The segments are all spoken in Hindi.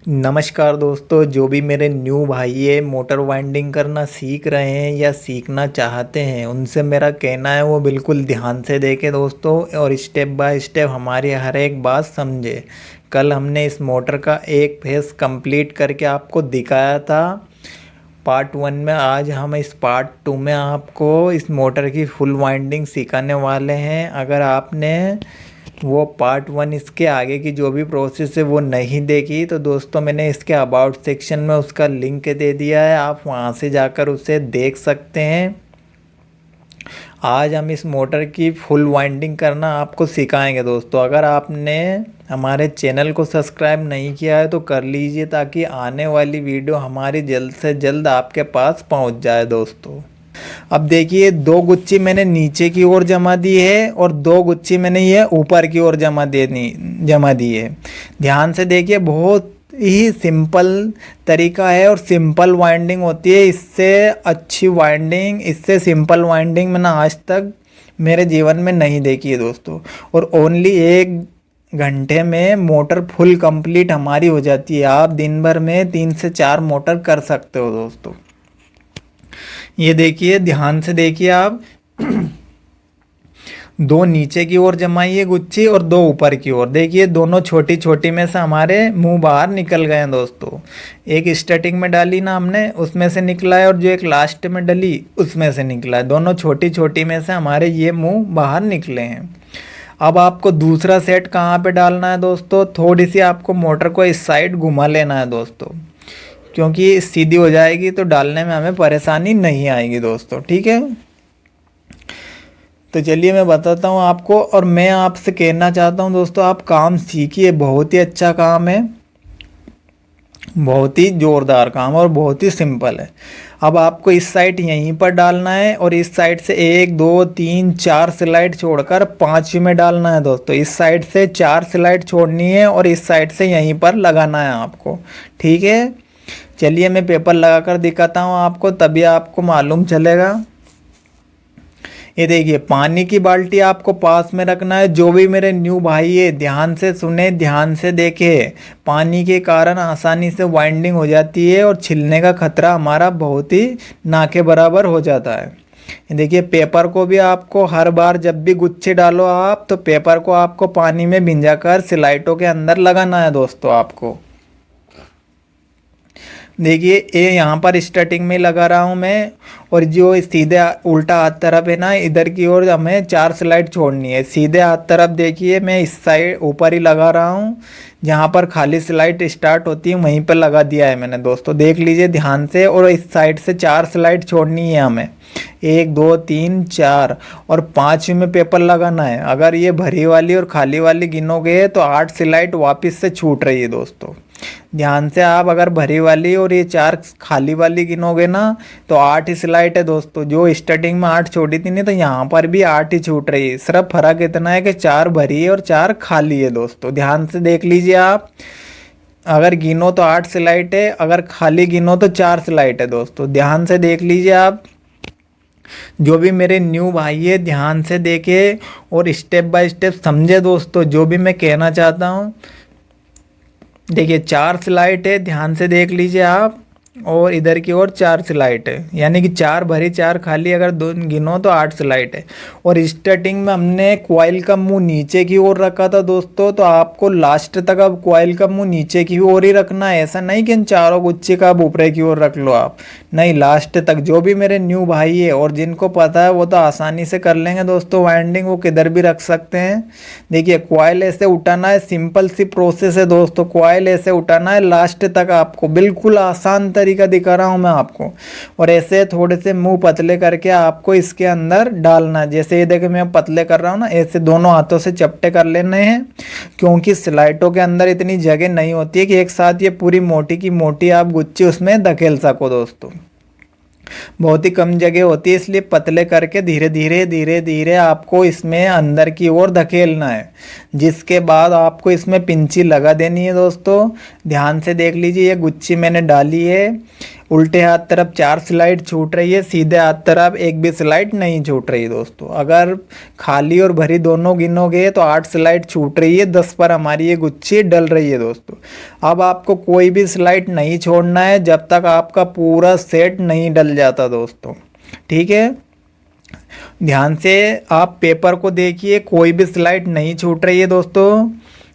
नमस्कार दोस्तों, जो भी मेरे न्यू भाई है मोटर वाइंडिंग करना सीख रहे हैं या सीखना चाहते हैं, उनसे मेरा कहना है वो बिल्कुल ध्यान से देखें दोस्तों, और स्टेप बाय स्टेप हमारी हर एक बात समझे। कल हमने इस मोटर का एक फेस कंप्लीट करके आपको दिखाया था पार्ट 1 में। आज हम इस पार्ट 2 में आपको इस मोटर की फुल वाइंडिंग सिखाने वाले हैं। अगर आपने वो पार्ट 1 इसके आगे की जो भी प्रोसेस है वो नहीं देखी तो दोस्तों मैंने इसके अबाउट सेक्शन में उसका लिंक दे दिया है, आप वहाँ से जाकर उसे देख सकते हैं। आज हम इस मोटर की फुल वाइंडिंग करना आपको सिखाएंगे दोस्तों। अगर आपने हमारे चैनल को सब्सक्राइब नहीं किया है तो कर लीजिए, ताकि आने वाली वीडियो हमारी जल्द से जल्द आपके पास पहुंच जाए दोस्तों। अब देखिए, 2 गुच्छी मैंने नीचे की ओर जमा दी है और 2 गुच्छी मैंने ये ऊपर की ओर जमा दी है। ध्यान से देखिए, बहुत ही सिंपल तरीका है और सिंपल वाइंडिंग होती है। इससे अच्छी वाइंडिंग, इससे सिंपल वाइंडिंग मैंने आज तक मेरे जीवन में नहीं देखी है दोस्तों। और ओनली 1 घंटे में मोटर फुल कंप्लीट हमारी हो जाती है। आप दिन भर में 3 से 4 मोटर कर सकते हो दोस्तों। ये देखिए, ध्यान से देखिए आप 2 नीचे की ओर जमाइए गुच्छी और 2 ऊपर की ओर। देखिए, दोनों छोटी छोटी में से हमारे मुंह बाहर निकल गए हैं दोस्तों। एक स्टार्टिंग में डाली ना हमने, उसमें से निकला है, और जो एक लास्ट में डली उसमें से निकला है। दोनों छोटी छोटी में से हमारे ये मुंह बाहर निकले हैं। अब आपको दूसरा सेट कहाँ पे डालना है दोस्तों, थोड़ी सी आपको मोटर को इस साइड घुमा लेना है दोस्तों, क्योंकि सीधी हो जाएगी तो डालने में हमें परेशानी नहीं आएगी दोस्तों। ठीक है, तो चलिए मैं बताता हूँ आपको। और मैं आपसे कहना चाहता हूँ दोस्तों, आप काम सीखिए, बहुत ही अच्छा काम है, बहुत ही ज़ोरदार काम और बहुत ही सिंपल है। अब आपको इस साइड यहीं पर डालना है और इस साइड से 1 2 3 4 स्लाइड छोड़कर 5वीं में डालना है दोस्तों। इस साइड से 4 स्लाइड छोड़नी है और इस साइड से यहीं पर लगाना है आपको। ठीक है, चलिए मैं पेपर लगाकर दिखाता हूँ आपको, तभी आपको मालूम चलेगा। ये देखिए, पानी की बाल्टी आपको पास में रखना है। जो भी मेरे न्यू भाई है ध्यान से सुने, ध्यान से देखे। पानी के कारण आसानी से वाइंडिंग हो जाती है और छिलने का खतरा हमारा बहुत ही ना के बराबर हो जाता है। ये देखिए, पेपर को भी आपको हर बार जब भी गुच्छे डालो आप, तो पेपर को आपको पानी में भिंजाकर स्लाइटों के अंदर लगाना है दोस्तों आपको। देखिए, ये यहाँ पर स्टार्टिंग में लगा रहा हूँ मैं, और जो सीधे उल्टा हाथ तरफ है ना, इधर की ओर हमें 4 स्लाइड छोड़नी है। सीधे हाथ तरफ देखिए, मैं इस साइड ऊपर ही लगा रहा हूँ, जहाँ पर खाली स्लाइड स्टार्ट होती है वहीं पर लगा दिया है मैंने दोस्तों। देख लीजिए ध्यान से, और इस साइड से 4 स्लाइड छोड़नी है हमें, 1 2 3 4, और 5वीं में पेपर लगाना है। अगर ये भरी वाली और खाली वाली गिनोगे तो 8 स्लाइड वापस से छूट रही है दोस्तों। ध्यान से आप अगर भरी वाली और ये 4 खाली वाली गिनोगे ना तो 8 ही स्लाइड है दोस्तों। जो स्टार्टिंग में 8 छोड़ी थी नहीं, तो यहाँ पर भी 8 ही छूट रही है। सिर्फ फर्क इतना है कि 4 भरी है और 4 खाली है दोस्तों। ध्यान से देख लीजिए आप, अगर गिनो तो 8 स्लाइड है, अगर खाली गिनो तो 4 स्लाइड है दोस्तों। ध्यान से देख लीजिए आप। जो भी मेरे न्यू भाई है ध्यान से देखे और स्टेप बाय स्टेप समझे दोस्तों, जो भी मैं कहना चाहता हूँ। देखिए, 4 स्लाइड है, ध्यान से देख लीजिए आप, और इधर की ओर 4 स्लाइड है, यानी कि 4 भरी 4 खाली, अगर 2 गिनो तो 8 स्लाइड है। और स्टार्टिंग में हमने कॉइल का मुंह नीचे की ओर रखा था दोस्तों, तो आपको लास्ट तक अब कॉइल का मुंह नीचे की ओर ही रखना है। ऐसा नहीं कि इन चारों गुच्छे का अब ऊपर की ओर रख लो आप, नहीं, लास्ट तक। जो भी मेरे न्यू भाई है और जिनको पता है वो तो आसानी से कर लेंगे दोस्तों वाइंडिंग, वो किधर भी रख सकते हैं। देखिए, कॉइल ऐसे उठाना है, सिंपल सी प्रोसेस है दोस्तों। कॉइल ऐसे उठाना है लास्ट तक आपको, बिल्कुल आसान तरीका दिखा रहा हूं मैं आपको। और ऐसे थोड़े से मुंह पतले करके आपको इसके अंदर डालना है। जैसे ये देखो मैं पतले कर रहा हूं ना, ऐसे दोनों हाथों से चपटे कर लेने हैं, क्योंकि स्लाइटों के अंदर इतनी जगह नहीं होती है कि एक साथ ये पूरी मोटी की मोटी आप गुच्छी उसमें धकेल सको दोस्तों। बहुत ही कम जगह होती है, इसलिए पतले करके धीरे धीरे धीरे धीरे आपको इसमें अंदर की ओर धकेलना है। जिसके बाद आपको इसमें पिंची लगा देनी है दोस्तों। ध्यान से देख लीजिए, ये गुच्छी मैंने डाली है उल्टे हाथ तरफ 4 स्लाइड छूट रही है, सीधे हाथ तरफ एक भी स्लाइड नहीं छूट रही दोस्तों। अगर खाली और भरी दोनों गिनोगे तो 8 स्लाइड छूट रही है, 10 पर हमारी ये गुच्छी डल रही है दोस्तों। अब आपको कोई भी स्लाइड नहीं छोड़ना है जब तक आपका पूरा सेट नहीं डल जाता दोस्तों, ठीक है। ध्यान से आप पेपर को देखिए, कोई भी स्लाइड नहीं छूट रही है दोस्तों।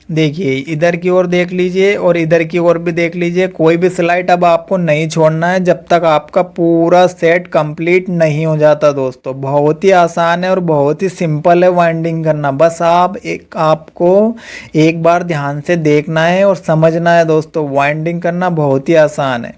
देखिए इधर की ओर देख लीजिए और इधर की ओर भी देख लीजिए, कोई भी स्लाइड अब आपको नहीं छोड़ना है जब तक आपका पूरा सेट कंप्लीट नहीं हो जाता दोस्तों। बहुत ही आसान है और बहुत ही सिंपल है वाइंडिंग करना। बस आपको एक बार ध्यान से देखना है और समझना है दोस्तों। वाइंडिंग करना बहुत ही आसान है।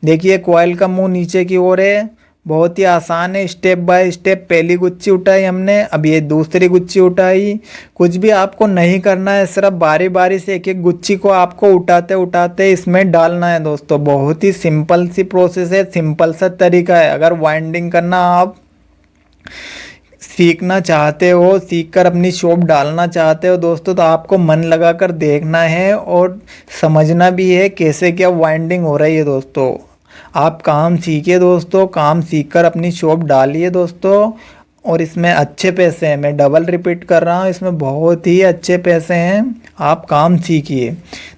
देखिए कॉइल का मुंह नीचे की ओर है, बहुत ही आसान है। स्टेप बाय स्टेप पहली गुच्छी उठाई हमने, अब ये दूसरी गुच्छी उठाई। कुछ भी आपको नहीं करना है, सिर्फ बारी बारी से एक एक गुच्छी को आपको उठाते उठाते इसमें डालना है दोस्तों। बहुत ही सिंपल सी प्रोसेस है, सिंपल सा तरीका है। अगर वाइंडिंग करना आप सीखना चाहते हो, सीख कर अपनी शॉप डालना चाहते हो दोस्तों, तो आपको मन लगा कर देखना है और समझना भी है कैसे क्या वाइंडिंग हो रही है दोस्तों। आप काम सीखिए दोस्तों, काम सीखकर अपनी शॉप डालिए दोस्तों, और इसमें अच्छे पैसे हैं। मैं डबल रिपीट कर रहा हूँ, इसमें बहुत ही अच्छे पैसे हैं। आप काम सीखिए।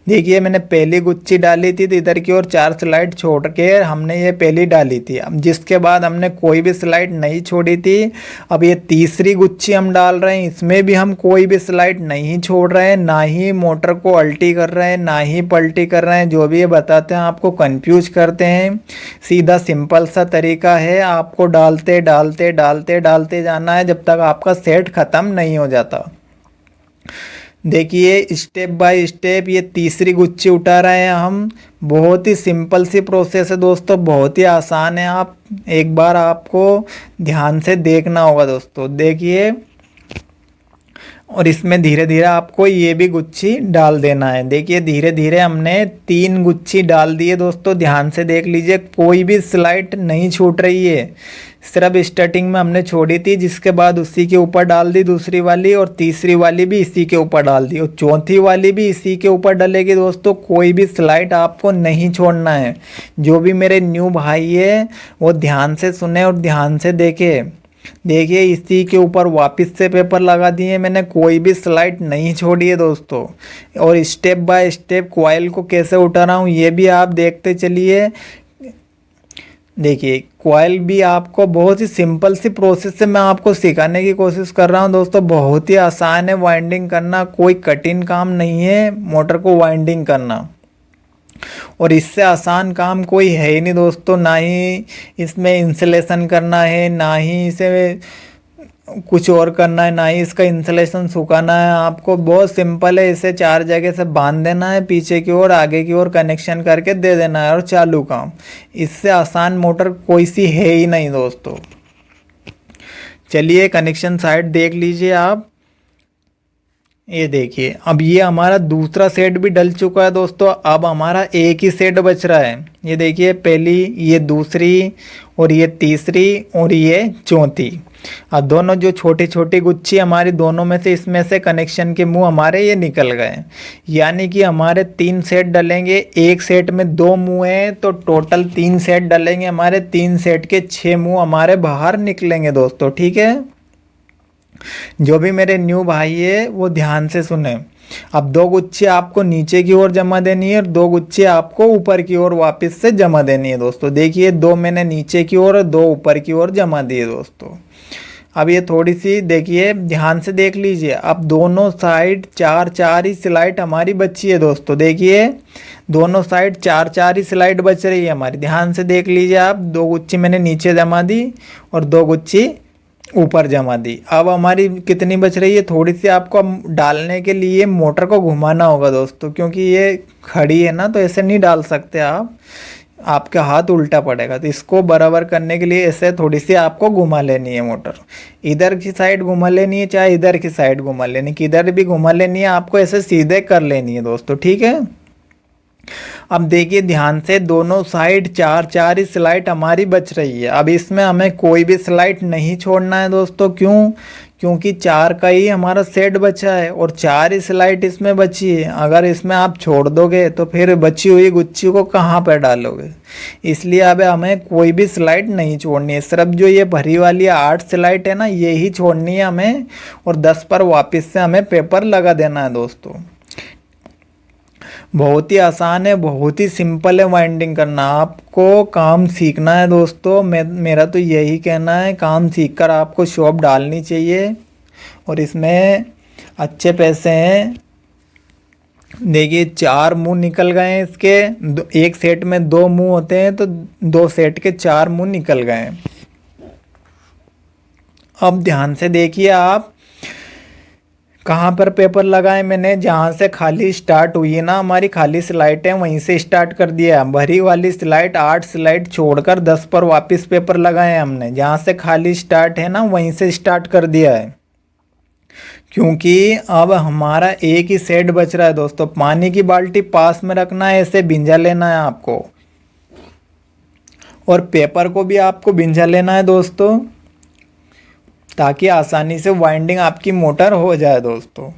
देखिए मैंने पहली गुच्छी डाली थी तो इधर की ओर 4 स्लाइड छोड़ के हमने ये पहली डाली थी, अब जिसके बाद हमने कोई भी स्लाइड नहीं छोड़ी थी। अब ये तीसरी गुच्छी हम डाल रहे हैं, इसमें भी हम कोई भी स्लाइड नहीं छोड़ रहे हैं, ना ही मोटर को अल्टी कर रहे हैं, ना ही पलटी कर रहे हैं। जो भी ये बताते हैं आपको कंफ्यूज करते हैं। सीधा सिंपल सा तरीका है, आपको डालते डालते डालते डालते जाना है जब तक आपका सेट ख़त्म नहीं हो जाता। देखिए स्टेप बाय स्टेप ये तीसरी गुच्छी उठा रहे हैं हम। बहुत ही सिंपल सी प्रोसेस है दोस्तों, बहुत ही आसान है। आप एक बार आपको ध्यान से देखना होगा दोस्तों। देखिए और इसमें धीरे धीरे आपको ये भी गुच्छी डाल देना है। देखिए धीरे धीरे हमने 3 गुच्छी डाल दी है दोस्तों। ध्यान से देख लीजिए, कोई भी स्लाइड नहीं छूट रही है। सिर्फ स्टार्टिंग में हमने छोड़ी थी, जिसके बाद उसी के ऊपर डाल दी दूसरी वाली, और तीसरी वाली भी इसी के ऊपर डाल दी, और चौथी वाली भी इसी के ऊपर डलेगी दोस्तों। कोई भी स्लाइड आपको नहीं छोड़ना है। जो भी मेरे न्यू भाई है वो ध्यान से सुने और ध्यान से देखे। देखिए इसी के ऊपर वापस से पेपर लगा दिए मैंने, कोई भी स्लाइड नहीं छोड़ी है दोस्तों। और स्टेप बाय स्टेप कॉइल को कैसे उठा रहा हूँ ये भी आप देखते चलिए। देखिए कॉइल भी आपको बहुत ही सिंपल सी प्रोसेस से मैं आपको सिखाने की कोशिश कर रहा हूँ दोस्तों। बहुत ही आसान है वाइंडिंग करना, कोई कठिन काम नहीं है मोटर को वाइंडिंग करना, और इससे आसान काम कोई है ही नहीं दोस्तों। ना ही इसमें इंसुलेशन करना है, ना ही इसे कुछ और करना है, ना ही इसका इंसुलेशन सुखाना है। आपको बहुत सिंपल है, इसे 4 जगह से बांध देना है, पीछे की ओर आगे की ओर कनेक्शन करके दे देना है और चालू काम। इससे आसान मोटर कोई सी है ही नहीं दोस्तों। चलिए कनेक्शन साइड देख लीजिए आप। ये देखिए अब ये हमारा दूसरा सेट भी डल चुका है दोस्तों। अब हमारा एक ही सेट बच रहा है। ये देखिए पहली, ये दूसरी, और ये तीसरी, और ये चौथी। अब दोनों जो छोटी छोटी गुच्छी हमारी दोनों में से, इसमें से कनेक्शन के मुंह हमारे ये निकल गए। यानी कि हमारे 3 सेट डलेंगे। एक सेट में 2 मुंह हैं तो टोटल 3 सेट डलेंगे हमारे। 3 सेट के 6 मुंह हमारे बाहर निकलेंगे दोस्तों, ठीक है। जो भी मेरे न्यू भाई है वो ध्यान से सुने। अब 2 गुच्छी आपको नीचे की ओर जमा देनी है और 2 गुच्छी आपको ऊपर की ओर वापस से जमा देनी है दोस्तों। देखिए 2 मैंने नीचे की ओर और 2 ऊपर की ओर जमा दिए दोस्तों। अब ये थोड़ी सी देखिए, ध्यान से देख लीजिए। अब दोनों साइड 4-4 ही स्लाइड हमारी बची है दोस्तों। देखिए दोनों साइड 4-4 ही स्लाइड बच रही है हमारी। ध्यान से देख लीजिए आप। 2 गुच्छी मैंने नीचे जमा दी और 2 गुच्छी ऊपर जमा दी। अब हमारी कितनी बच रही है? थोड़ी सी आपको डालने के लिए मोटर को घुमाना होगा दोस्तों, क्योंकि ये खड़ी है ना, तो ऐसे नहीं डाल सकते आप, आपका हाथ उल्टा पड़ेगा। तो इसको बराबर करने के लिए ऐसे थोड़ी सी आपको घुमा लेनी है मोटर। इधर की साइड घुमा लेनी है, चाहे इधर की साइड घुमा लेनी, किधर भी घुमा लेनी है आपको, ऐसे सीधे कर लेनी है दोस्तों, ठीक है। अब देखिए ध्यान से, दोनों साइड 4-4 ही स्लाइड हमारी बच रही है। अब इसमें हमें कोई भी स्लाइड नहीं छोड़ना है दोस्तों। क्यों? क्योंकि 4 का ही हमारा सेट बचा है और 4 ही स्लाइड इसमें बची है। अगर इसमें आप छोड़ दोगे तो फिर बची हुई गुच्छी को कहाँ पर डालोगे, इसलिए अब हमें कोई भी स्लाइड नहीं छोड़नी है। सिर्फ जो ये भरी वाली 8 स्लाइड है ना, ये ही छोड़नी है हमें, और 10 पर वापस से हमें पेपर लगा देना है दोस्तों। बहुत ही आसान है, बहुत ही सिंपल है वाइंडिंग करना। आपको काम सीखना है दोस्तों। मेरा तो यही कहना है, काम सीखकर आपको शॉप डालनी चाहिए और इसमें अच्छे पैसे हैं। देखिए 4 मुंह निकल गए हैं इसके। एक सेट में 2 मुंह होते हैं, तो 2 सेट के 4 मुंह निकल गए हैं। अब ध्यान से देखिए आप कहाँ पर पेपर लगाए मैंने। जहाँ से खाली स्टार्ट हुई है ना हमारी खाली स्लाइड है, वहीं से स्टार्ट कर दिया। भरी वाली स्लाइड 8 स्लाइड छोड़कर 10 पर वापस पेपर लगाए हमने। जहाँ से खाली स्टार्ट है ना, वहीं से स्टार्ट कर दिया है, क्योंकि अब हमारा एक ही सेट बच रहा है दोस्तों। पानी की बाल्टी पास में रखना है, ऐसे भिंजा लेना है आपको, और पेपर को भी आपको भिंजा लेना है दोस्तों, ताकि आसानी से वाइंडिंग आपकी मोटर हो जाए दोस्तों।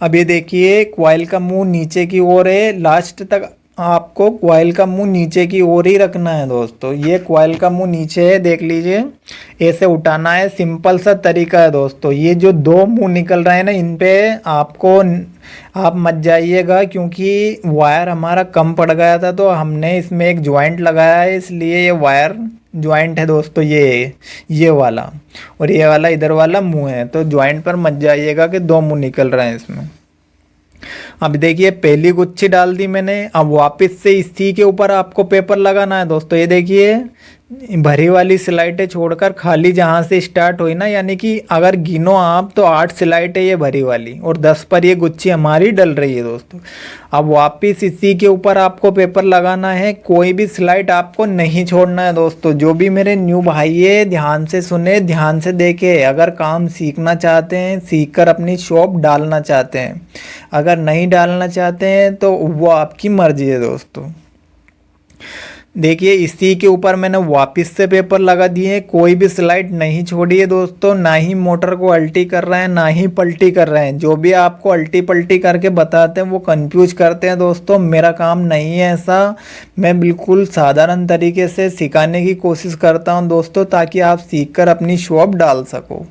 अब ये देखिए कॉइल का मुंह नीचे की ओर है। लास्ट तक आपको कॉइल का मुंह नीचे की ओर ही रखना है दोस्तों। ये कॉइल का मुंह नीचे है, देख लीजिए, ऐसे उठाना है। सिंपल सा तरीका है दोस्तों। ये जो 2 मुंह निकल रहे हैं ना, इन पे आप मत जाइएगा, क्योंकि वायर हमारा कम पड़ गया था, तो हमने इसमें एक ज्वाइंट लगाया है, इसलिए ये वायर ज्वाइंट है दोस्तों। ये वाला और ये वाला इधर वाला मुंह है, तो ज्वाइंट पर मत जाइएगा कि 2 मुंह निकल रहे हैं इसमें। अब देखिए पहली गुच्छी डाल दी मैंने। अब वापस से इसी के ऊपर आपको पेपर लगाना है दोस्तों। ये देखिए भरी वाली स्लाइडें छोड़कर खाली जहाँ से स्टार्ट हुई ना, यानी कि अगर गिनो आप तो 8 स्लाइड है ये भरी वाली, और 10 पर ये गुच्छी हमारी डल रही है दोस्तों। अब वापस इसी के ऊपर आपको पेपर लगाना है। कोई भी स्लाइड आपको नहीं छोड़ना है दोस्तों। जो भी मेरे न्यू भाई है, ध्यान से सुने, ध्यान से देखे। अगर काम सीखना चाहते हैं, सीख कर अपनी शॉप डालना चाहते हैं, अगर नहीं डालना चाहते हैं तो वो आपकी मर्जी है दोस्तों। देखिए इसी के ऊपर मैंने वापस से पेपर लगा दिए। कोई भी स्लाइड नहीं छोड़ी है दोस्तों। ना ही मोटर को अल्टी कर रहे हैं, ना ही पलटी कर रहे हैं। जो भी आपको अल्टी पलटी करके बताते हैं वो कंफ्यूज करते हैं दोस्तों। मेरा काम नहीं है ऐसा। मैं बिल्कुल साधारण तरीके से सिखाने की कोशिश करता हूं दोस्तों, ताकि आप सीखकर अपनी शॉप डाल सको।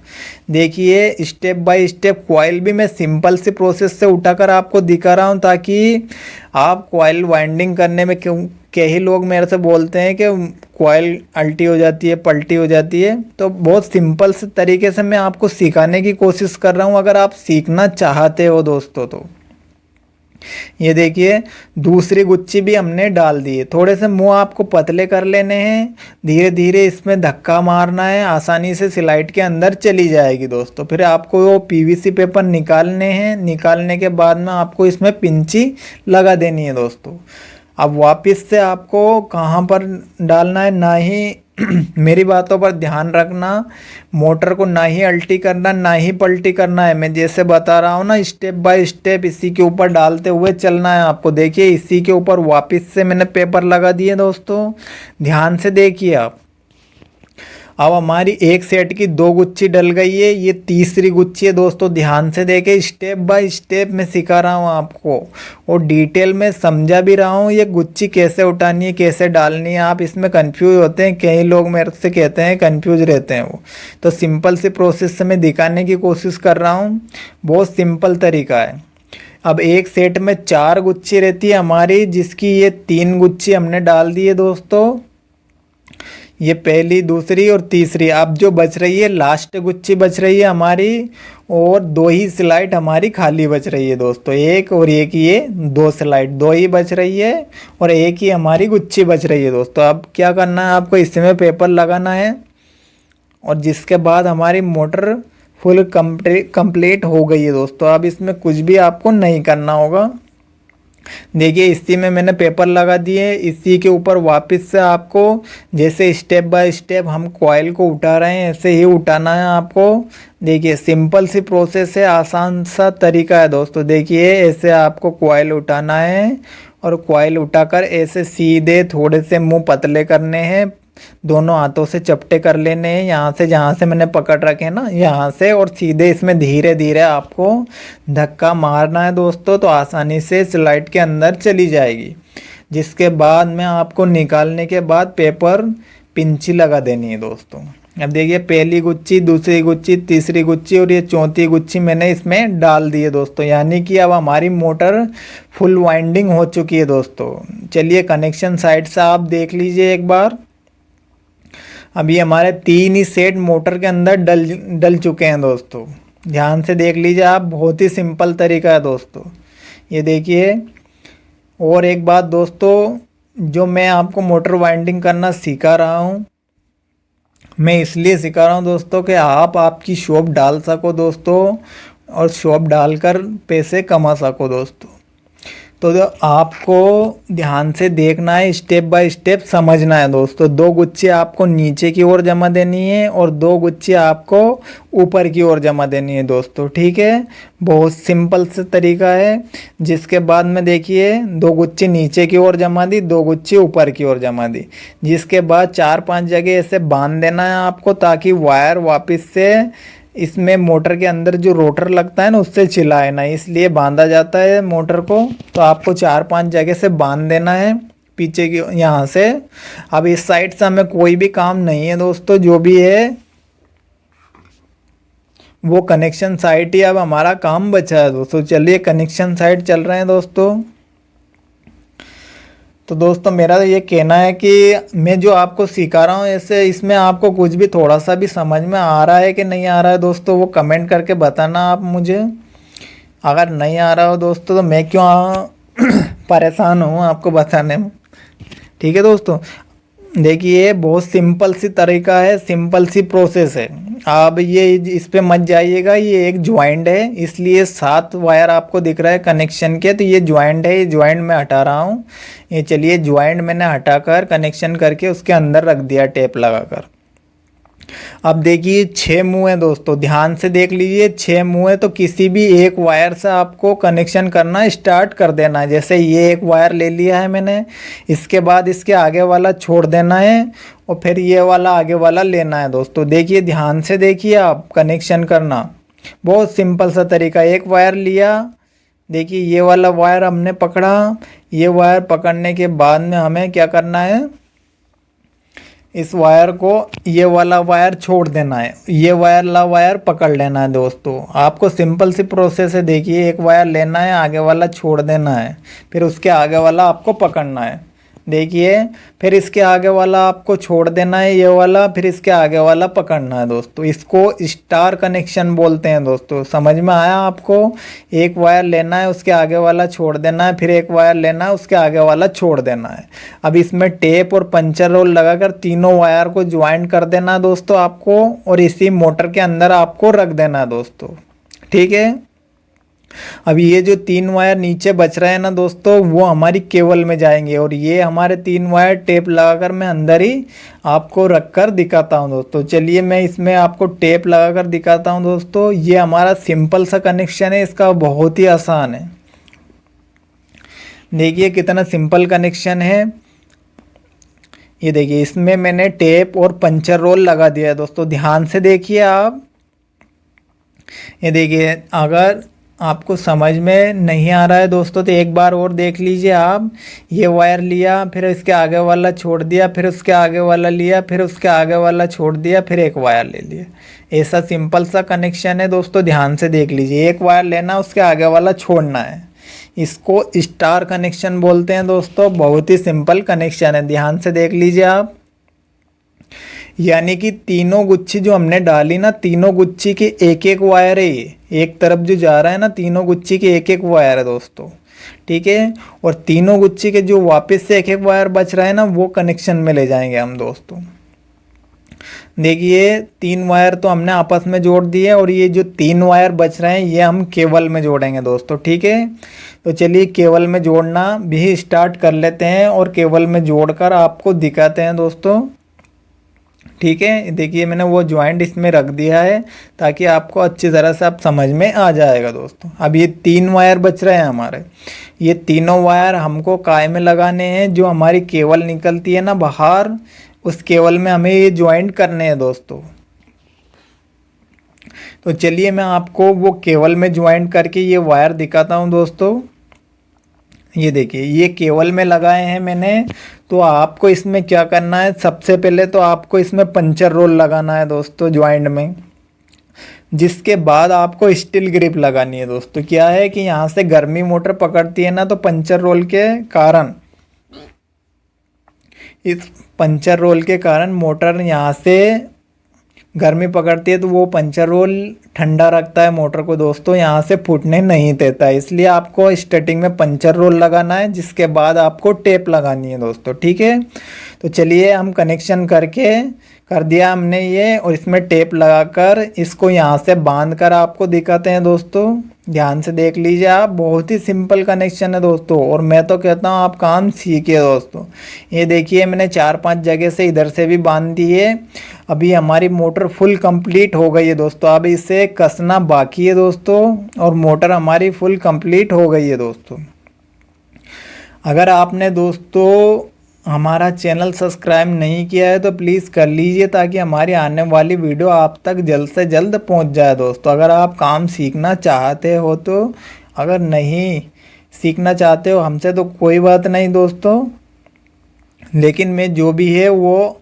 देखिए स्टेप बाय स्टेप कॉइल भी मैं सिंपल सी प्रोसेस से उठाकर आपको दिखा रहा हूँ, ताकि आप कॉइल वाइंडिंग करने में कई लोग मेरे से बोलते हैं कि कॉइल अल्टी हो जाती है, पलटी हो जाती है। तो बहुत सिंपल से तरीके से मैं आपको सिखाने की कोशिश कर रहा हूँ, अगर आप सीखना चाहते हो दोस्तों तो। ये देखिए दूसरी गुच्छी भी हमने डाल दी है। थोड़े से मुंह आपको पतले कर लेने हैं, धीरे धीरे इसमें धक्का मारना है, आसानी से स्लाइड के अंदर चली जाएगी दोस्तों। फिर आपको वो पीवीसी पेपर निकालने हैं। निकालने के बाद में आपको इसमें पिंची लगा देनी है दोस्तों। अब वापस से आपको कहाँ पर डालना है, ना ही मेरी बातों पर ध्यान रखना। मोटर को ना ही अल्टी करना, ना ही पलटी करना है। मैं जैसे बता रहा हूँ ना, स्टेप बाय स्टेप इसी के ऊपर डालते हुए चलना है आपको। देखिए इसी के ऊपर वापस से मैंने पेपर लगा दिए दोस्तों। ध्यान से देखिए आप। अब हमारी एक सेट की 2 गुच्छी डल गई है। ये तीसरी गुच्छी है दोस्तों। ध्यान से देखें, स्टेप बाय स्टेप मैं सिखा रहा हूँ आपको, और डिटेल में समझा भी रहा हूँ ये गुच्छी कैसे उठानी है, कैसे डालनी है। आप इसमें कंफ्यूज होते हैं, कई लोग मेरे से कहते हैं कंफ्यूज रहते हैं वो। तो सिंपल सी प्रोसेस से मैं दिखाने की कोशिश कर रहा हूँ। बहुत सिंपल तरीका है। अब एक सेट में 4 गुच्छी रहती है हमारी, जिसकी ये 3 गुच्छी हमने डाल दी है दोस्तों। ये पहली, दूसरी और तीसरी। अब जो बच रही है लास्ट गुच्छी बच रही है हमारी, और 2 ही स्लाइड हमारी खाली बच रही है दोस्तों। एक और एक, ये 2 स्लाइड 2 ही बच रही है, और एक ही हमारी गुच्छी बच रही है दोस्तों। अब क्या करना है आपको, इसमें पेपर लगाना है, और जिसके बाद हमारी मोटर फुल कंप्लीट हो गई है दोस्तों। अब इसमें कुछ भी आपको नहीं करना होगा। देखिए इसी में मैंने पेपर लगा दिए। इसी के ऊपर वापस से आपको जैसे स्टेप बाय स्टेप हम कॉइल को उठा रहे हैं, ऐसे ही उठाना है आपको। देखिए सिंपल सी प्रोसेस है, आसान सा तरीका है दोस्तों। देखिए ऐसे आपको कॉइल उठाना है, और कॉइल उठाकर ऐसे सीधे थोड़े से मुंह पतले करने हैं, दोनों हाथों से चपटे कर लेने हैं यहाँ से, जहाँ से मैंने पकड़ रखे हैं ना यहाँ से, और सीधे इसमें धीरे धीरे आपको धक्का मारना है दोस्तों, तो आसानी से स्लाइड के अंदर चली जाएगी। जिसके बाद में आपको निकालने के बाद पेपर पिंची लगा देनी है दोस्तों। अब देखिए पहली गुच्छी, दूसरी गुच्छी, तीसरी गुच्छी और ये चौथी गुच्छी मैंने इसमें डाल दी है दोस्तों, यानी कि अब हमारी मोटर फुल वाइंडिंग हो चुकी है दोस्तों। चलिए कनेक्शन साइड से आप देख लीजिए एक बार। अभी हमारे 3 ही सेट मोटर के अंदर डल चुके हैं दोस्तों, ध्यान से देख लीजिए आप, बहुत ही सिंपल तरीका है दोस्तों, ये देखिए। और एक बात दोस्तों, जो मैं आपको मोटर वाइंडिंग करना सिखा रहा हूँ, मैं इसलिए सिखा रहा हूँ दोस्तों कि आप आपकी शॉप डाल सको दोस्तों, और शॉप डालकर पैसे कमा सको दोस्तों। तो आपको ध्यान से देखना है, स्टेप बाय स्टेप समझना है दोस्तों। 2 गुच्छे आपको नीचे की ओर जमा देनी है और 2 गुच्छे आपको ऊपर की ओर जमा देनी है दोस्तों, ठीक है। बहुत सिंपल से तरीका है। जिसके बाद में देखिए 2 गुच्छे नीचे की ओर जमा दी, 2 गुच्छे ऊपर की ओर जमा दी। जिसके बाद 4-5 जगह ऐसे बांध देना है आपको, ताकि वायर वापस से इसमें मोटर के अंदर जो रोटर लगता है ना उससे चिल्लाए ना, इसलिए बांधा जाता है मोटर को। तो आपको 4-5 जगह से बांध देना है पीछे की यहाँ से। अब इस साइड से हमें कोई भी काम नहीं है दोस्तों, जो भी है वो कनेक्शन साइड ही अब हमारा काम बचा है दोस्तों। चलिए कनेक्शन साइड चल रहे हैं दोस्तों। तो दोस्तों मेरा ये कहना है कि मैं जो आपको सिखा रहा हूँ ऐसे, इसमें आपको कुछ भी थोड़ा सा भी समझ में आ रहा है कि नहीं आ रहा है दोस्तों, वो कमेंट करके बताना आप मुझे। अगर नहीं आ रहा हो दोस्तों तो मैं क्यों परेशान हूँ आपको बताने में, ठीक है दोस्तों। देखिए बहुत सिंपल सी तरीका है, सिंपल सी प्रोसेस है। अब ये इस पे मत जाइएगा, ये एक ज्वाइंट है, इसलिए 7 वायर आपको दिख रहा है कनेक्शन के, तो ये ज्वाइंट है, ये ज्वाइंट मैं हटा रहा हूँ। ये चलिए ज्वाइंट मैंने हटाकर कनेक्शन करके उसके अंदर रख दिया टेप लगाकर। अब देखिए 6 मुंह है दोस्तों, ध्यान से देख लीजिए 6 मुंह है, तो किसी भी एक वायर से आपको कनेक्शन करना स्टार्ट कर देना है। जैसे ये एक वायर ले लिया है मैंने, इसके बाद इसके आगे वाला छोड़ देना है और फिर ये वाला आगे वाला लेना है दोस्तों। देखिए ध्यान से देखिए आप कनेक्शन करना, बहुत सिंपल सा तरीका। एक वायर लिया, देखिए ये वाला वायर हमने पकड़ा, ये वायर पकड़ने के बाद में हमें क्या करना है, इस वायर को ये वाला वायर छोड़ देना है, ये वाला वायर पकड़ लेना है दोस्तों। आपको सिंपल सी प्रोसेस है, देखिए एक वायर लेना है, आगे वाला छोड़ देना है, फिर उसके आगे वाला आपको पकड़ना है। देखिए फिर इसके आगे वाला आपको छोड़ देना है ये वाला, फिर इसके आगे वाला पकड़ना है दोस्तों। इसको स्टार कनेक्शन बोलते हैं दोस्तों, समझ में आया आपको। एक वायर लेना है, उसके आगे वाला छोड़ देना है, फिर एक वायर लेना है, उसके आगे वाला छोड़ देना है। अब इसमें टेप और पंचर रोल लगाकर तीनों वायर को ज्वाइंट कर देना है दोस्तों आपको, और इसी मोटर के अंदर आपको रख देना है दोस्तों, ठीक है। अब ये जो 3 वायर नीचे बच रहे हैं ना दोस्तों, वो हमारी केबल में जाएंगे, और ये हमारे 3 वायर टेप लगाकर मैं अंदर ही आपको रखकर दिखाता हूँ दोस्तों। चलिए मैं इसमें आपको टेप लगाकर दिखाता हूँ दोस्तों। ये हमारा सिंपल सा कनेक्शन है, इसका बहुत ही आसान है। देखिए कितना सिंपल कनेक्शन है। ये देखिए इसमें मैंने टेप और पंचर रोल लगा दिया है दोस्तों, ध्यान से देखिए आप। ये देखिए अगर आपको समझ में नहीं आ रहा है दोस्तों तो एक बार और देख लीजिए आप। ये वायर लिया, फिर इसके आगे वाला छोड़ दिया, फिर उसके आगे वाला लिया, फिर उसके आगे वाला छोड़ दिया, फिर एक वायर ले लिया। ऐसा सिंपल सा कनेक्शन है दोस्तों, ध्यान से देख लीजिए। एक वायर लेना, उसके आगे वाला छोड़ना है। इसको स्टार कनेक्शन बोलते हैं दोस्तों, बहुत ही सिंपल कनेक्शन है, ध्यान से देख लीजिए आप। यानी कि तीनों गुच्छी जो हमने डाली ना, तीनों गुच्छी के एक एक वायर है, ये एक तरफ जो जा रहा है ना, तीनों गुच्छी के एक एक वायर है दोस्तों, ठीक है। और तीनों गुच्छी के जो वापस से एक एक वायर बच रहा है ना, वो कनेक्शन में ले जाएंगे हम दोस्तों। देखिए 3 वायर तो हमने आपस में जोड़ दिए, और ये जो 3 वायर बच रहे हैं ये हम केबल में जोड़ेंगे दोस्तों, ठीक है। तो चलिए केबल में जोड़ना भी स्टार्ट कर लेते हैं, और केबल में जोड़कर आपको दिखाते हैं दोस्तों, ठीक है। देखिए मैंने वो ज्वाइंट इसमें रख दिया है ताकि आपको अच्छी तरह से आप समझ में आ जाएगा दोस्तों। अब ये 3 वायर बच रहे हैं हमारे, ये तीनों वायर हमको काय में लगाने हैं। जो हमारी केबल निकलती है ना बाहर, उस केबल में हमें ये ज्वाइंट करने हैं दोस्तों। तो चलिए मैं आपको वो केबल में ज्वाइंट करके ये वायर दिखाता हूँ दोस्तों। ये देखिए ये केबल में लगाए हैं मैंने। तो आपको इसमें क्या करना है, सबसे पहले तो आपको इसमें पंचर रोल लगाना है दोस्तों ज्वाइंट में। जिसके बाद आपको स्टील ग्रिप लगानी है दोस्तों। क्या है कि यहाँ से गर्मी मोटर पकड़ती है ना, तो पंचर रोल के कारण, इस पंचर रोल के कारण मोटर यहाँ से गर्मी पकड़ती है, तो वो पंचर रोल ठंडा रखता है मोटर को दोस्तों, यहाँ से फूटने नहीं देता है। इसलिए आपको स्टार्टिंग में पंचर रोल लगाना है, जिसके बाद आपको टेप लगानी है दोस्तों, ठीक है। तो चलिए हम कनेक्शन करके कर दिया हमने ये, और इसमें टेप लगाकर इसको यहाँ से बांध कर आपको दिखाते हैं दोस्तों। ध्यान से देख लीजिए आप, बहुत ही सिंपल कनेक्शन है दोस्तों, और मैं तो कहता हूँ आप काम सीखिए दोस्तों। ये देखिए मैंने 4-5 जगह से इधर से भी बांध दिए। अभी हमारी मोटर फुल कंप्लीट हो गई है दोस्तों, अब इसे कसना बाकी है दोस्तों, और मोटर हमारी फुल कंप्लीट हो गई है दोस्तों। अगर आपने दोस्तों हमारा चैनल सब्सक्राइब नहीं किया है तो प्लीज़ कर लीजिए, ताकि हमारी आने वाली वीडियो आप तक जल्द से जल्द पहुंच जाए दोस्तों। अगर आप काम सीखना चाहते हो तो, अगर नहीं सीखना चाहते हो हमसे तो कोई बात नहीं दोस्तों, लेकिन मैं जो भी है वो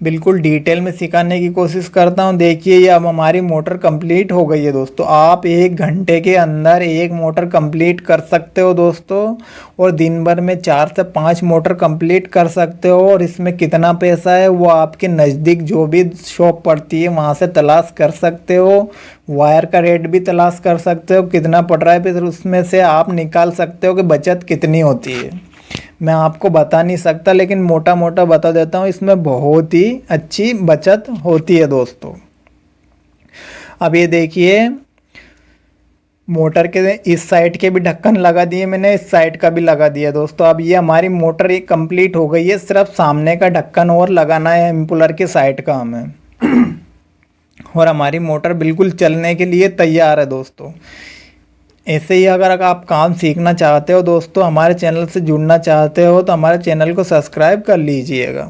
बिल्कुल डिटेल में सिखाने की कोशिश करता हूं। देखिए ये अब हमारी मोटर कंप्लीट हो गई है दोस्तों। आप 1 घंटे के अंदर 1 मोटर कंप्लीट कर सकते हो दोस्तों, और दिन भर में 4 से 5 मोटर कंप्लीट कर सकते हो। और इसमें कितना पैसा है वो आपके नज़दीक जो भी शॉप पड़ती है वहाँ से तलाश कर सकते हो। वायर का रेट भी तलाश कर सकते हो कितना पड़ रहा है, फिर उसमें से आप निकाल सकते हो कि बचत कितनी होती है। मैं आपको बता नहीं सकता, लेकिन मोटा मोटा बता देता हूँ, इसमें बहुत ही अच्छी बचत होती है दोस्तों। अब ये देखिए मोटर के इस साइड के भी ढक्कन लगा दिए मैंने, इस साइड का भी लगा दिया दोस्तों। अब ये हमारी मोटर एक कंप्लीट हो गई है, सिर्फ सामने का ढक्कन और लगाना है इम्पुलर के साइड का हमें और हमारी मोटर बिल्कुल चलने के लिए तैयार है दोस्तों। ऐसे ही अगर आप काम सीखना चाहते हो दोस्तों, हमारे चैनल से जुड़ना चाहते हो, तो हमारे चैनल को सब्सक्राइब कर लीजिएगा।